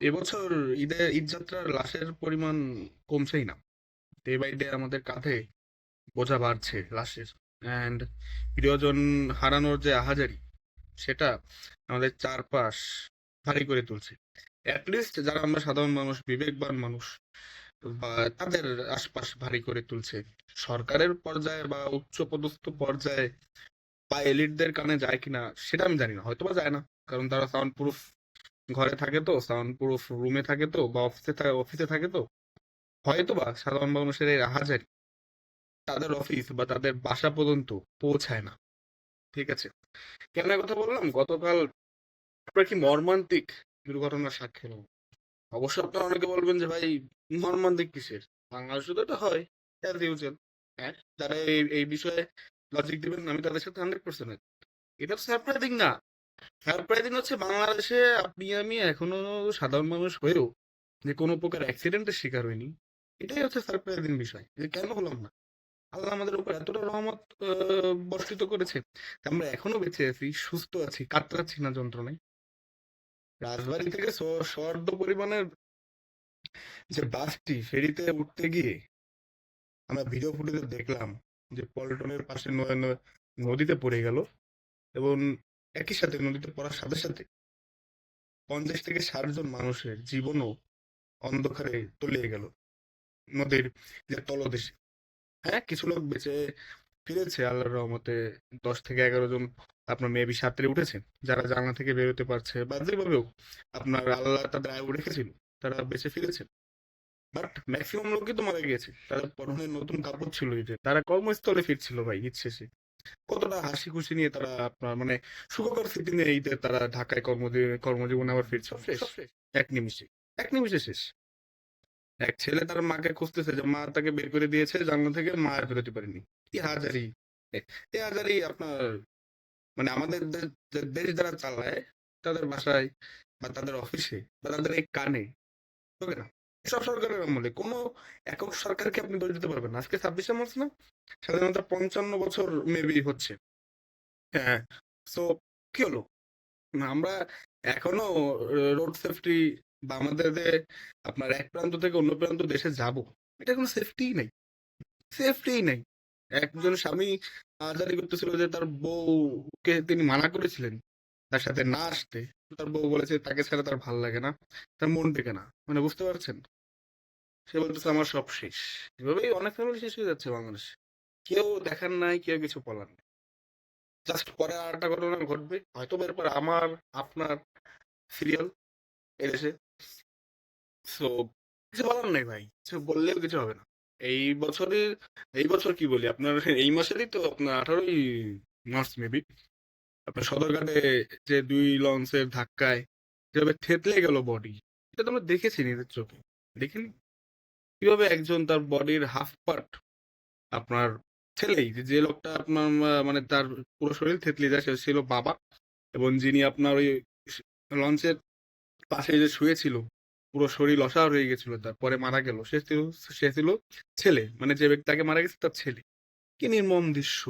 এবছর ঈদযাত্রার লাশের পরিমাণ কমছেই না। ডে বাই ডে আমাদের কাঁধে বোঝা বাড়ছে লাশের। অ্যান্ড প্রিয়জন হারানোর যে আহাজারি, সেটা আমাদের চারপাশ ভারী করে তুলছে। অ্যাটলিস্ট যারা আমরা সাধারণ মানুষ, বিবেকবান মানুষ, বা তাদের আশপাশ ভারী করে তুলছে। সরকারের পর্যায়ে বা উচ্চ পদস্থ পর্যায়ে বা এলিটদের কানে যায় কিনা সেটা আমি জানি না, হয়তো বা যায় না। কারণ তারা সাউন্ড প্রুফ ঘরে থাকে, তো সাউন্ড প্রুফ রুমে থাকে, তো বা অফিসে থাকে, তো হয়তোবা সাধারণ মানুষের এই আহাজারি তাদের অফিস বা তাদের বাসা পর্যন্ত পৌঁছায় না। ঠিক আছে, কেন এ কথা বললাম? গতকাল আমরা কি মর্মান্তিক দুর্ঘটনার সাক্ষী হলাম। অবশ্য আপনারা অনেকে বলবেন যে ভাই, মর্মান্তিক কিসের, বাংলাদেশে তো এটা হয় অ্যাজ ইউজুয়াল। হ্যাঁ, যারা এই বিষয়ে লজিক দিবেন আমি তাদের সাথে 100% এটা তো সারপ্রাইজিং না। সারপ্রাইজিং হচ্ছে বাংলাদেশে আপনি আমি এখনো সাধারণ মানুষ হয়েও যে কোনো প্রকার অ্যাক্সিডেন্টের শিকার হয়নি। এটাই হচ্ছে সারপ্রাইজিং বিষয়, যে কেন হলাম না। আল্লাহ আমাদের উপর এতটা রহমত বর্ষিত করেছে যে আমরা এখনো বেঁচে আছি, সুস্থ আছি, কাতরাচ্ছি না যন্ত্রণায়। রাজবাড়ী থেকে সর্দ পরিমাণের যে বাসটি ফেরিতে উঠতে গিয়ে আমরা ভিডিও ফুটেজে দেখলাম যে পল্টনের পাশে নদীতে পড়ে গেল, এবং একই সাথে নদীতে পড়ার সাথে সাথে 50 থেকে 60 জন মানুষের জীবনও অন্ধকারে তলিয়ে গেল নদীর যে তলদেশে। হ্যাঁ, কিছু লোক বেঁচে ফিরেছে আল্লাহর রহমতে। 10 থেকে 11 জন আপনার মেবি সাঁতরে উঠেছে, যারা জানলা থেকে বেরোতে পারছে বা যেভাবে হোক আপনার আল্লাহ তাদের আয়ু রেখেছিল, তারা বেঁচে ফিরেছে। বাট ম্যাক্সিমাম লোকই তো মারা গিয়েছে, তাদের পরনে নতুন কাপড় ছিল ঈদের, তারা কর্মস্থলে ফিরছিল ভাই ঈদ শেষে। কতটা হাসি খুশি নিয়ে তারা আপনার মানে সুখকর স্মৃতি নিয়ে ঈদের তারা ঢাকায় কর্মজীবনে আবার ফিরছে, সব শেষ। এক নিমিষে, এক নিমিষে শেষ। এক ছেলে তার মাকে খুঁজতেছে যে মা তাকে বের করে দিয়েছে জানলা থেকে, মা আর বেরোতে পারেনি। কি হাজারি! এই হাজারি আপনার মানে আমাদের দেশ যারা চালায়, তাদের বাসায় বা তাদের অফিসে বা তাদের এই কানে হবে না। এসব সরকারের আমলে কোনো একক সরকারকে আপনি দোষ দিতে পারবেন না। আজকে 26শে মার্চ না, স্বাধীনতা 55 বছর মেবি হচ্ছে। হ্যাঁ, সো কি হলো? আমরা এখনো রোড সেফটি বা আমাদের যে আপনার এক প্রান্ত থেকে অন্য প্রান্ত দেশে যাব, এটা কোনো সেফটিই নাই, সেফটিই নাই। একজন স্বামী জারি করতেছিল যে তার বউকে তিনি মানা করেছিলেন তার সাথে না আসতে। তার বউ বলেছে তাকে ছাড়া তার ভাল লাগে না, তার মন টেকে না। মানে বুঝতে পারছেন? সে বলতেছে আমার সব শেষ। এভাবেই অনেক ফ্যামিলি শেষ হয়ে যাচ্ছে বাংলাদেশে। কেউ দেখার নাই, কেউ কিছু বলার নাই। জাস্ট পরে আর একটা ঘটনা ঘটবে, হয়তো এরপর আমার আপনার সিরিয়াল এদেশে। সো কিছু বলার নাই ভাই, কিছু বললেও কিছু হবে না। এই বছরের এই বছর কি বলি আপনার, এই মাসেরই তো আপনার 18ই মার্চ মেবি আপনার সদরঘাটে যে 2 লঞ্চের ধাক্কায় যেভাবে থেতলে গেল বডি, এটা তো আমরা দেখেছি নিজের চোখে। দেখিনি কিভাবে একজন তার বডির হাফ পার্ট আপনার ছেলেই, যে লোকটা আপনার মানে তার পুরো শরীর থেতলে যায়, সে ছিল বাবা। এবং যিনি আপনার ওই লঞ্চের পাশে যে শুয়েছিল, পুরো শরীর অসাড় হয়ে গেছিল, তারপরে মারা গেল, সে ছিল ছেলে। মানে যে ব্যক্তি তাকে মারা গেছে তার ছেলে। কি নির্মম দৃশ্য,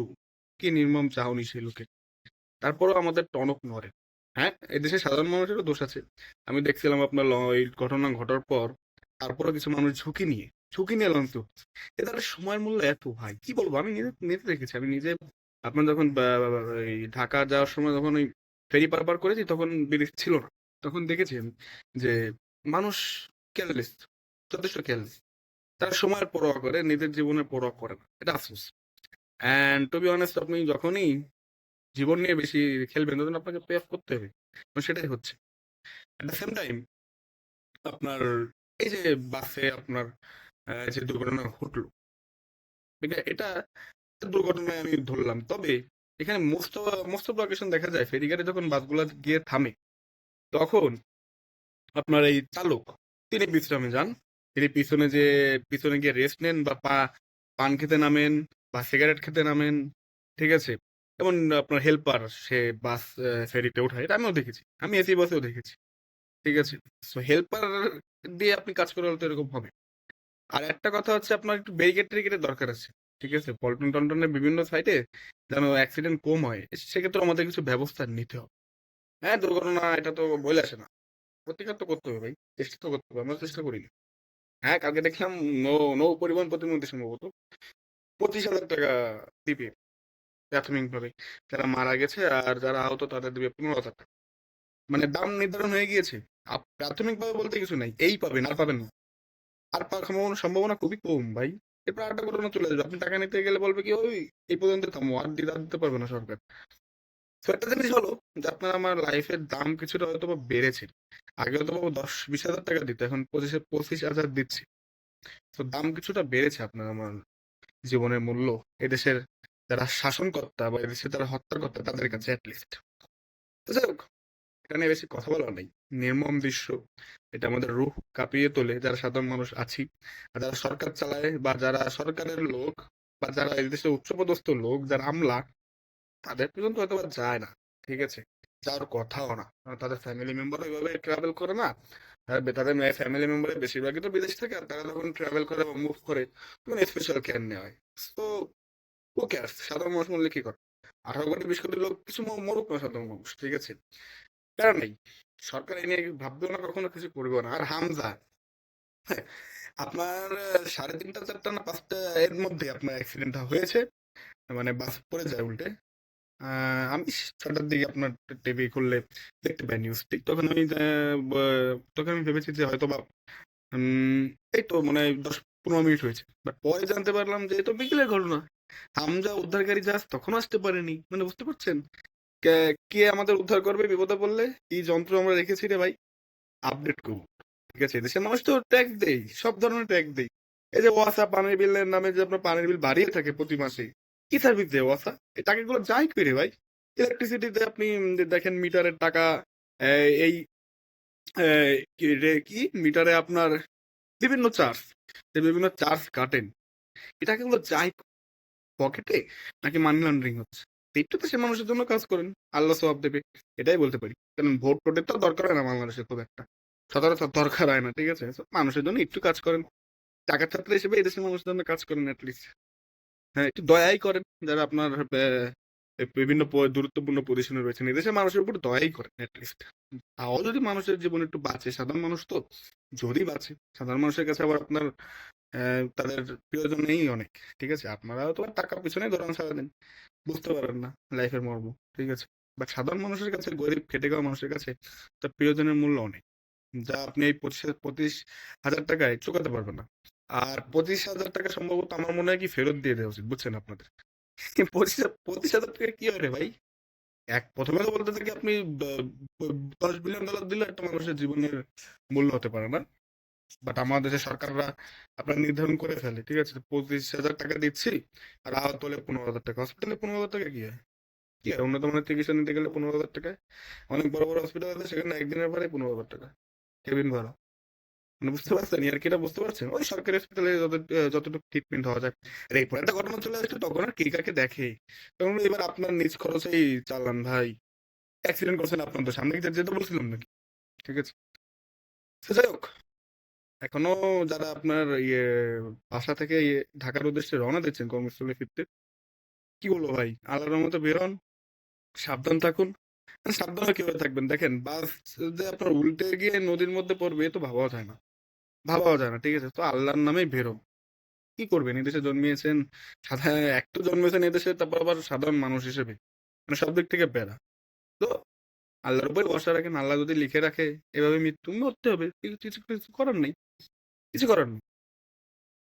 কি নির্মম চাহনি সেই লোকের। তারপরেও আমাদের টনক নড়ে। হ্যাঁ, এদেশে সাধারণ মানুষেরও দোষ আছে। আমি দেখছিলাম আপনার এই ঘটনা ঘটার পর তারপরে কিছু মানুষ ঝুঁকি নিয়ে লঞ্চ উঠছে। তাদের সময়ের মূল্য এত ভাই, কি বলবো। আমি নিজে নিজে দেখেছি, আমি নিজে আপনার যখন এই ঢাকা যাওয়ার সময় যখন ওই ফেরি পারাপার করেছি, তখন ব্রিজ ছিল না। তখন দেখেছি আমি যে মানুষ কেয়ারলেস, যথেষ্ট কেয়ারলেস। তারা সময়ের পরোয়া করে, নিজের জীবনের পরোয়া করে না। এটা আফসোস। অ্যান্ড টু বি অনেস্ট, আপনি যখনই জীবন নিয়ে বেশি খেলবেন তখন আপনাকে পে অফ করতে হবে, এবং সেটাই হচ্ছে। এট দ্য সেম টাইম আপনার এই যে বাসে আপনার যে দুর্ঘটনা ঘটলো, এটা দুর্ঘটনায় আমি ধরলাম। তবে এখানে মোস্ট মোস্ট অফ লোকেশন দেখা যায় ফেরিঘাটে যখন বাসগুলো গিয়ে থামে, তখন আপনার এই চালক তিনি বিশ্রামে যান। তিনি পিছনে গিয়ে রেস্ট নেন বা পান খেতে নামেন বা সিগারেট খেতে নামেন। ঠিক আছে, যেমন আপনার হেল্পার সে বাস ফেরিতে ওঠায়, এটা আমিও দেখেছি, আমি এসি বাসেও দেখেছি। ঠিক আছে, সো হেল্পার দিয়ে আপনি কাজ করে হলে তো এরকম হবে। আর একটা কথা হচ্ছে আপনার একটু ব্যারিকেড ট্যারিকেডের দরকার আছে। ঠিক আছে, পল্টন টল্টনের বিভিন্ন সাইটে যেন অ্যাক্সিডেন্ট কম হয়, সেক্ষেত্রে আমাদের কিছু ব্যবস্থা নিতে হবে। হ্যাঁ, দুর্ঘটনা এটা তো বলে আসে না। প্রতিকার তো করতে হবে ভাই। চেষ্টা তো করতে হবে। আমরা চেষ্টা করি না। হ্যাঁ, কালকে দেখলাম নৌ নৌ পরিবহন প্রতিমন্ত্রী সম্ভবত ৳২৫,০০০ দিবে প্রাথমিকভাবে। যারা মারা গেছে আর যারা আহত তাদের দিবে ৳১৫,০০০। মানে দাম নির্ধারণ হয়ে গিয়েছে। প্রাথমিকভাবে বলতে কিছু নাই। এই পাবেন, আর পাবেন না। আর পাওয়ার সম্ভাবনা খুবই কম ভাই। এরপর আরেকটা ঘটনা চলে আসবে। আপনি টাকা নিতে গেলে বলবে কি, "ওই এই পর্যন্ত থামো। আর দিতে পারবে না সরকার।" তো একটা জিনিস হলো যে আপনার আমার লাইফের দাম কিছুটা হয়তোবা বেড়েছে। আগে হয়তোবা ৳১০,০০০-২০,০০০ দিত। এখন ২৫,০০০ দিচ্ছি। তো দাম কিছুটা বেড়েছে আপনার আমার জীবনের মূল্য। এদেশের যারা শাসনকর্তা বা এদেশের যারা হত্যাকর্তা তাদের কাছে এট লিস্ট। তো যাই হোক, এটা নিয়ে বেশি কথা বলা নেই। নির্মম দৃশ্য। এটা আমাদের রুহ কাঁপিয়ে তোলে যারা সাধারণ মানুষ আছি। আর যারা সরকার চালায় বা যারা সরকারের লোক বা যারা এই দেশের উচ্চপদস্থ লোক, যারা আমলা, তাদের পর্যন্ত হয়তো বা যায় না। ঠিক আছে? যাওয়ার কথাও না। কারণ তাদের ফ্যামিলি মেম্বার ওইভাবে ট্রাভেল করে না। তাদের ফ্যামিলি মেম্বারের বেশিরভাগই তো বিদেশ থেকে, আর তারা যখন ট্রাভেল করে বা মুভ করে তখন স্পেশাল কেয়ার নেওয়া হয়। তো হু কেয়ার্স? সাধারণ মানুষ মরলে কি করে? 18 কোটি 20 কোটি লোক কিছু মরুক না সাধারণ মানুষ। ঠিক আছে? প্যারা নেই। সরকার এ নিয়ে ভাববেও না, কখনো কিছু করবেও না। আর হামজা, হ্যাঁ, আপনার 3:30 4টা না 5টা এর মধ্যে আপনার অ্যাক্সিডেন্টটা হয়েছে। মানে বাস পড়ে যায় উল্টে। আমি 6টার দিকে আপনার টিভি খুললে দেখতে পাই নিউজটি। তখন আমি ভেবেছি যে হয়তোবা উম এই তো মনে হয় 10-15 মিনিট হয়েছে। বাট পরে জানতে পারলাম যে এ তো বিকেলের ঘটনা। হামজা উদ্ধারকারী জাহাজ তখনও আসতে পারেনি। মানে বুঝতে পারছেন? কে কে আমাদের উদ্ধার করবে বিপদে পড়লে? কি যন্ত্র আমরা রেখেছি রে ভাই? আপডেট করব। ঠিক আছে? দেশের মানুষ তো ট্যাক্স দেয়। সব ধরনের ট্যাক্স দেয়। এই যে ওয়াসা পানির বিলের নামে যে আপনার পানির বিল বাড়িয়ে থাকে প্রতি মাসে। কি সার্ভিস দেয় ওয়াসা? এই টাকাগুলো যায় কই রে ভাই? ইলেকট্রিসিটিতে আপনি দেখেন মিটারের টাকা, এই কি মিটারে আপনার বিভিন্ন চার্জ, বিভিন্ন চার্জ কাটেন। এই টাকাগুলো যায় পকেটে নাকি মানি লন্ডারিং হচ্ছে? তো একটু তো সে মানুষের জন্য কাজ করেন। আল্লাহ সওয়াব দেবে। এটাই বলতে পারি। কারণ ভোট টোটের তো দরকার হয় না বাংলাদেশে খুব একটা। সচরাচর দরকার হয় না। ঠিক আছে? So, মানুষের জন্য একটু কাজ করেন। টাকার ছাত্র হিসেবে এই দেশের মানুষের জন্য কাজ করেন এটলিস্ট। হ্যাঁ, একটু দয়াই করেন যারা আপনার বিভিন্ন গুরুত্বপূর্ণ পজিশনে রয়েছেন। এদেশের মানুষের উপর দয়াই করেন এটলিস্ট। তাও যদি মানুষের জীবন একটু বাঁচে, সাধারণ মানুষ তো, যদি বাঁচে, সাধারণ মানুষের কাছে আবার আপনার তাদের প্রিয়জন নেই অনেক। ঠিক আছে? আপনারাও তো আর টাকার পিছনে দৌড়ান সারাদিন। বুঝতে পারেন না লাইফের মর্ম। ঠিক আছে? বাট সাধারণ মানুষের কাছে, গরিব খেটে খাওয়া মানুষের কাছে তার প্রিয়জনের মূল্য অনেক। যা আপনি এই 25,000 টাকায় চোকাতে পারবেন না। আর 25,000 টাকা সম্ভবত আমার মনে হয় কি ফেরত দিয়ে দেওয়া উচিত, বুঝছেন আপনাদের? 25,000 টাকা কি হয় রে ভাই? প্রথমে তো বলতে থাকি আপনি $10 বিলিয়ন দিলে একটা মানুষের জীবনের মূল্য হতে পারে না। বাট আমাদের দেশের সরকাররা আপনার নির্ধারণ করে ফেলে। ঠিক আছে? 25,000 টাকা দিচ্ছি আর আহত হলে 15,000 টাকা। হসপিটালে 15,000 টাকা কি হয়? কি হয়? উন্নত মানের চিকিৎসা নিতে গেলে 15,000 টাকায়? অনেক বড় বড় হসপিটাল আছে, সেখানে একদিনের ভাড়াই 15,000 টাকা। কেবিন ভাড়া। মানে বুঝতে পারছেন? ইয়ার্কিটা বুঝতে পারছেন? ওই সরকারি হসপিটালে যতটুকু ট্রিটমেন্ট হওয়া যায়। আর এরপর একটা ঘটনা চলে আসলে তখন আর কে কাকে দেখে? তখন এবার আপনার নিজ খরচেই চালান ভাই। অ্যাক্সিডেন্ট করছেন আপনার দোষ। আমরা কি যেতে বলছিলাম নাকি? ঠিক আছে? তো যাই হোক, এখনো যারা আপনার বাসা থেকে ঢাকার উদ্দেশ্যে রওনা দিচ্ছেন কর্মস্থলে ফিরতে, কি বলবো ভাই? আল্লাহর রহমতে বের হন, সাবধান থাকুন। সাবধানে কিভাবে থাকবেন? দেখেন, বাস যে আপনার উল্টে গিয়ে নদীর মধ্যে পড়বে এ তো ভাবাও যায় না। ভাবাও যায় না। ঠিক আছে? তো আল্লাহর নামেই বেরোন। কি করবেন? এদেশে জন্মিয়েছেন, সাধা এক তো জন্মেছেন এদেশে, তারপর আবার সাধারণ মানুষ হিসেবে। মানে সব দিক থেকে প্যারা। তো আল্লাহর উপর ভরসা রাখেন। আল্লাহ যদি লিখে রাখে এভাবে মৃত্যু, মরতে হবে। কিছু কিছু কিছু করার নেই। কিছু করার নেই।